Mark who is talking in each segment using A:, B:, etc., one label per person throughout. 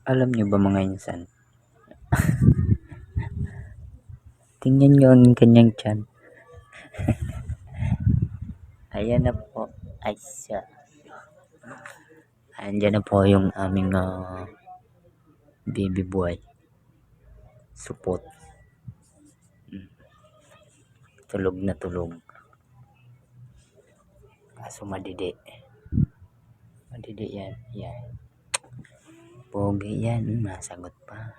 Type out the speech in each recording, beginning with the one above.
A: Alam niyo ba mga insan? Tingnan niyo ang kanyang tiyan. Ayan na po. Ay siya. Andyan na po yung aming baby boy. Supot. Tulog na tulog. Kaso madidi. Madidi yan. Yan. Pogi yan. Nasagot pa.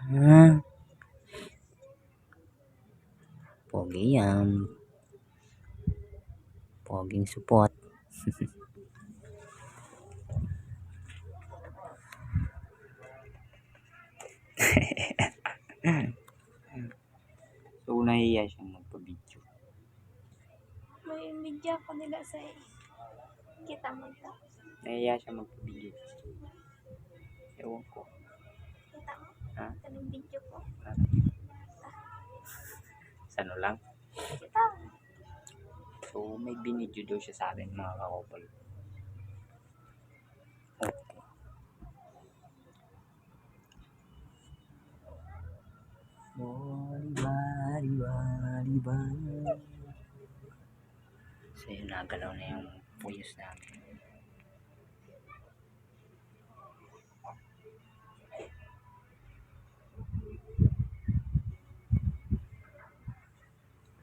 A: Pogi yan. Poging supot. So, nahiya siyang magpa-video.
B: May media ko nila sa kita mo ito.
A: Nahiya siya magpa-video. Ewan ko.
B: Kita mo?
A: Ha?
B: Anong video ko?
A: Sa ano lang?
B: Kita.
A: So, may binidyo daw siya sa akin, mga kakopal. So, yun, nagalaw na yung puyos namin.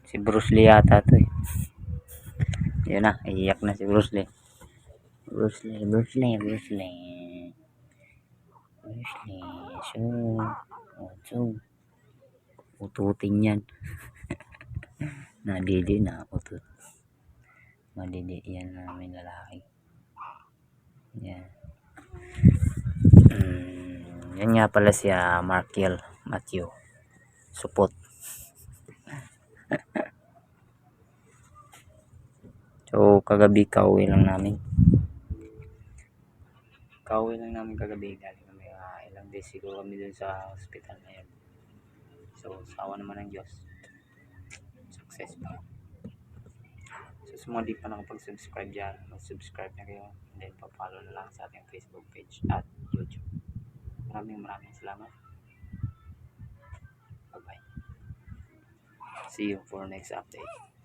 A: Si Bruce Lee yata to eh. Yun na, iiyak na si Bruce Lee. Bruce Lee. So, ututin yan. Nadidi na utut. Madidi yan namin lalaki. Yan. Yan nga pala si Markiel Matthew. Supot. So, kagabi kauwi lang namin kagabi. Galing kami ilang days siguro kami dun sa hospital na yun. So, sawa naman ng Diyos. Successful. So, sa mga di pa nakapag-subscribe dyan, mag-subscribe na kayo. And then, pa-follow na lang sa ating Facebook page at YouTube. Maraming salamat. Bye-bye. See you for next update.